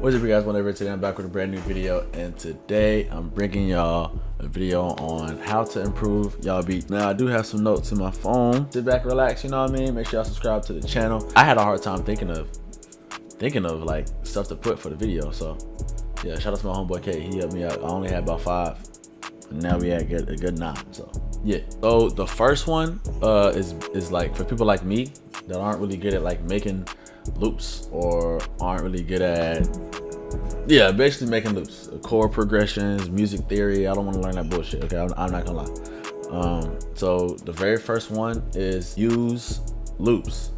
What's up, you guys? Whenever today I'm back with a brand new video, and today I'm bringing y'all a video on how to improve y'all beat. Now I do have some notes in my phone. Sit back, relax, you know what I mean? Make sure y'all subscribe to the channel. I had a hard time thinking of like stuff to put for the video, so yeah, shout out to my homeboy K. He helped me out. I only had about 5, and now we had a good 9. So yeah. So the first one is like for people like me that aren't really good at like making loops or aren't really good at basically making loops, chord progressions, music theory. I don't want to learn that bullshit. Okay, I'm not gonna lie. So the very first one is use loops.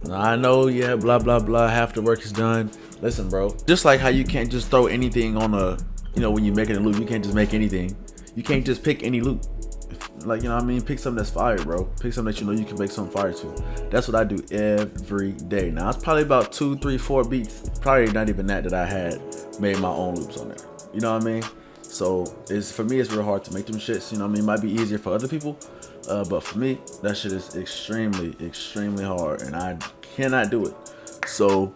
Now, I know, yeah, blah blah blah, half the work is done. Listen, bro, just like how you can't just throw anything on a, when you're making a loop, you can't just make anything. You can't just pick any loop. Like, you know what I mean? Pick something that's fire, bro. Pick something that you can make something fire to. That's what I do every day. Now, it's probably about 2, 3, 4 beats. Probably not even that I had made my own loops on there. You know what I mean? So, for me, it's real hard to make them shits. You know what I mean? It might be easier for other people. But for me, that shit is extremely, extremely hard. And I cannot do it. So,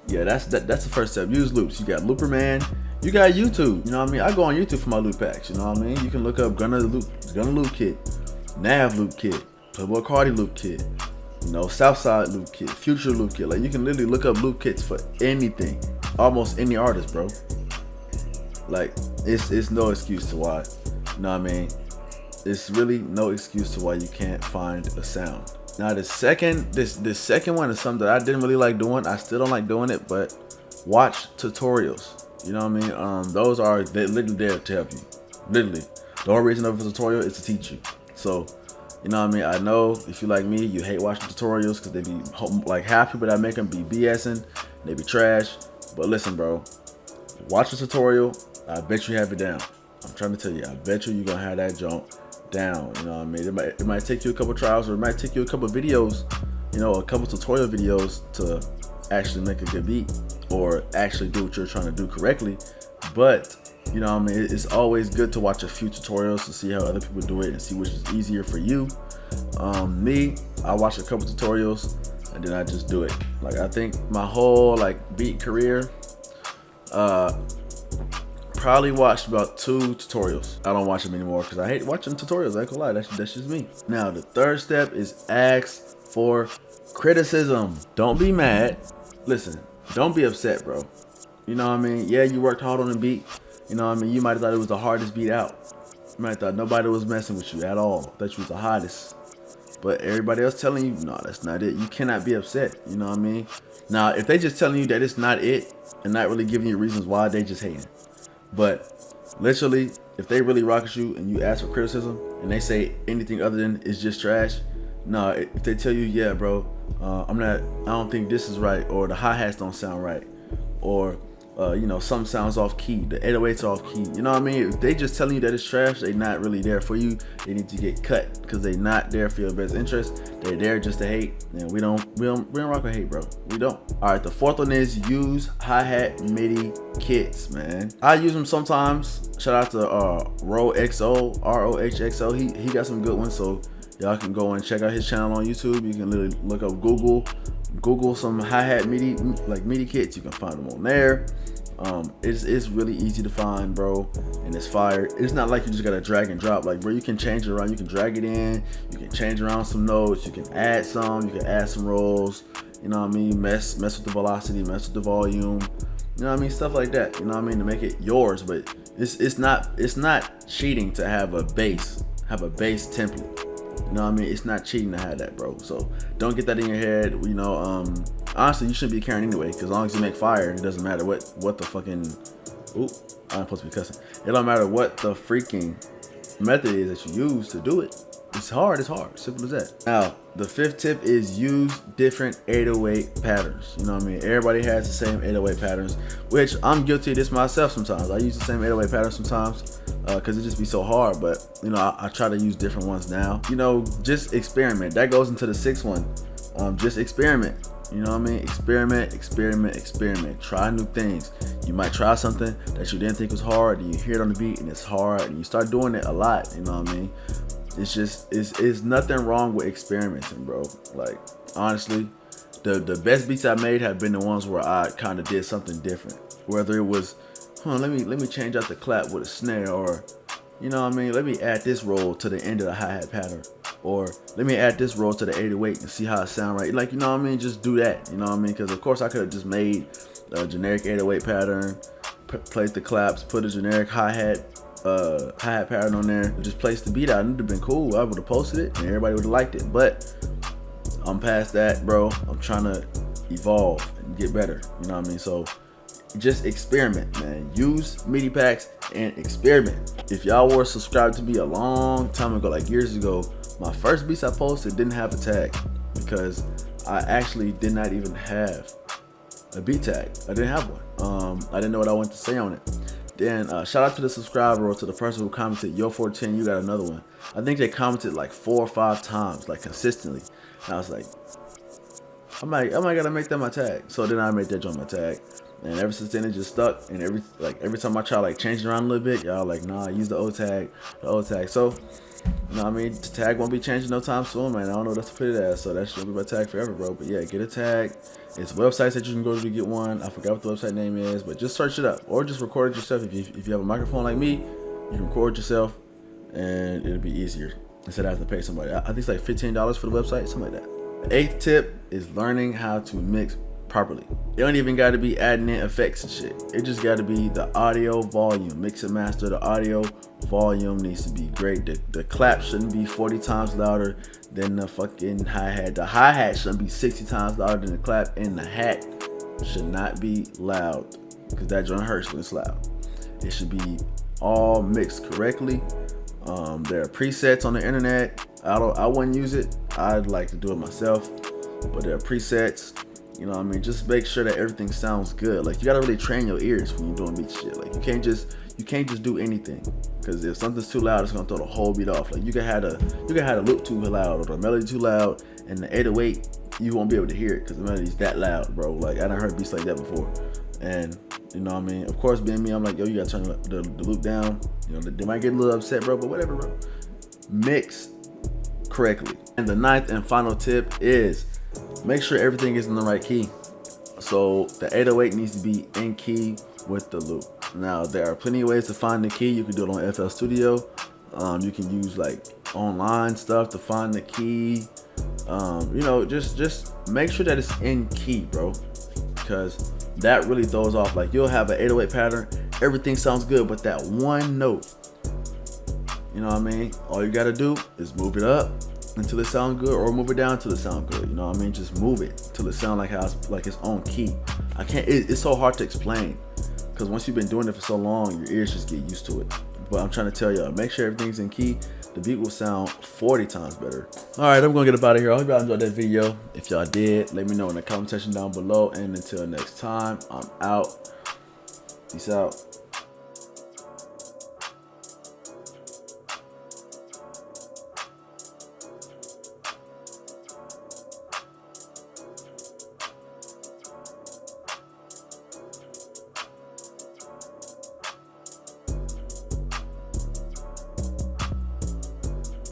yeah, that's the first step. Use loops. You got Looper Man. You got YouTube, you know what I mean? I go on YouTube for my loop packs, you know what I mean? You can look up Gunna Loop Kit, Nav Loop Kit, Playboy Cardi Loop Kit, Southside Loop Kit, Future Loop Kit. Like, you can literally look up loop kits for anything, almost any artist, bro. Like, it's no excuse to why, you know what I mean? It's really no excuse to why you can't find a sound. Now this second one is something that I didn't really like doing. I still don't like doing it, but watch tutorials. You know what I mean? Those are literally there to help you. Literally. The whole reason of a tutorial is to teach you. So, you know what I mean? I know if you like me, you hate watching tutorials because they be like half people that make them be BSing, they be trash. But listen, bro, watch a tutorial. I bet you have it down. I'm trying to tell you, I bet you're gonna have that jump down. You know what I mean? It might take you a couple trials, or it might take you a couple videos, a couple tutorial videos to actually make a good beat or actually do what you're trying to do correctly. But you know what I mean, it's always good to watch a few tutorials to see how other people do it and see which is easier for you. Me, I watch a couple tutorials and then I just do it. Like, I think my whole beat career, probably watched about 2 tutorials. I don't watch them anymore because I hate watching tutorials. I ain't gonna lie, that's just me. Now the third step is ask for criticism. Don't be mad. Listen, don't be upset, bro. You know what I mean? Yeah, you worked hard on the beat. You know what I mean? You might have thought it was the hardest beat out. You might have thought nobody was messing with you at all. That you was the hottest. But everybody else telling you, no, that's not it. You cannot be upset. You know what I mean? Now, if they just telling you that it's not it and not really giving you reasons why, they just hating. But literally, if they really rock at you and you ask for criticism and they say anything other than it's just trash, no, if they tell you, yeah, bro, I don't think this is right, or the hi-hats don't sound right, or something sounds off key, the 808's off key, you know what I mean? If they just telling you that it's trash, they not really there for you. They need to get cut because they not there for your best interest. They're there just to hate, and we don't rock with hate, bro. We don't. All right, the fourth one is use hi-hat MIDI kits, man. I use them sometimes. Shout out to RoHXO, RoHXO. He got some good ones, so y'all can go and check out his channel on YouTube. You can literally look up Google some hi-hat MIDI kits. You can find them on there. It's really easy to find, bro, and it's fire. It's not like you just gotta drag and drop. Like, bro, you can change it around. You can drag it in. You can change around some notes. You can add some. You can add some rolls. You know what I mean? Mess with the velocity. Mess with the volume. You know what I mean? Stuff like that. You know what I mean? To make it yours, but it's not cheating to have a bass template. You know what I mean? It's not cheating to have that, bro. So don't get that in your head. Honestly, you shouldn't be caring anyway, because as long as you make fire, it doesn't matter what the fucking, I'm supposed to be cussing. It don't matter what the freaking method is that you use to do it. It's hard. Simple as that. Now, the 5th tip is use different 808 patterns. You know what I mean? Everybody has the same 808 patterns, which I'm guilty of this myself sometimes. I use the same 808 patterns sometimes because it just be so hard. But, I try to use different ones now. Just experiment. That goes into the 6th one. Just experiment. You know what I mean? Experiment. Try new things. You might try something that you didn't think was hard, and you hear it on the beat and it's hard, and you start doing it a lot. You know what I mean? It's nothing wrong with experimenting, bro. Like, honestly, the best beats I made have been the ones where I kind of did something different. Whether it was, let me change out the clap with a snare, or you know what I mean, let me add this roll to the end of the hi-hat pattern, or let me add this roll to the 808 and see how it sound right. Like, you know what I mean, just do that, you know what I mean, because of course I could have just made a generic 808 pattern, played the claps, put a generic hi-hat pattern on there, just placed the beat out, and it'd have been cool. I would have posted it and everybody would have liked it. But I'm past that, bro. I'm trying to evolve and get better, you know what I mean? So just experiment, man. Use MIDI packs and experiment. If y'all were subscribed to me a long time ago, like years ago, my first beats I posted didn't have a tag because I actually did not even have a beat tag. I didn't have one. I didn't know what I wanted to say on it. Then shout out to the subscriber or to the person who commented, yo 410, you got another one. I think they commented like 4 or 5 times, like consistently. And I was like, I might gotta make that my tag. So then I made that joint my tag. And ever since then it just stuck. And every time I try like changing around a little bit, y'all like, nah, use the old tag, So, you know what I mean? The tag won't be changing no time soon, man. I don't know what else to put it as, so that should be my tag forever, bro. But yeah, get a tag. It's websites that you can go to get one. I forgot what the website name is, but just search it up or just record it yourself. If you have a microphone like me, you can record yourself and it'll be easier instead of having to pay somebody. I think it's like $15 for the website, something like that. The 8th tip is learning how to mix properly. You don't even got to be adding in effects and shit. It just got to be the audio volume. Mix and master. The audio volume needs to be great. The clap shouldn't be 40 times louder than the fucking hi-hat. The hi-hat shouldn't be 60 times louder than the clap, and the hat should not be loud because that joint hurts when it's loud. It should be all mixed correctly. There are presets on the internet. I wouldn't use it. I'd like to do it myself, but there are presets. You know what I mean? Just make sure that everything sounds good. Like, you gotta really train your ears when you're doing beat shit. Like, you can't just do anything, because if something's too loud, it's gonna throw the whole beat off. Like, you can have the loop too loud or the melody too loud, and the 808 you won't be able to hear it because the melody's that loud, bro. Like, I done heard beats like that before, and you know what I mean? Of course, being me, I'm like, yo, you gotta turn the loop down. You know, they might get a little upset, bro, but whatever, bro. Mix correctly. And the 9th and final tip is make sure everything is in the right key. So the 808 needs to be in key with the loop. Now, there are plenty of ways to find the key. You can do it on FL Studio. You can use like online stuff to find the key. You know, just make sure that it's in key, bro, because that really throws off. Like, you'll have an 808 pattern, everything sounds good, but that one note, you know what I mean? All you gotta do is move it up until it sounds good, or move it down until it sounds good. You know what I mean? Just move it till it sounds like its own key. It's so hard to explain because once you've been doing it for so long, your ears just get used to it. But I'm trying to tell y'all, make sure everything's in key. The beat will sound 40 times better. All right, I'm gonna get up out of here. I hope y'all enjoyed that video. If y'all did, let me know in the comment section down below. And until next time, I'm out. Peace out.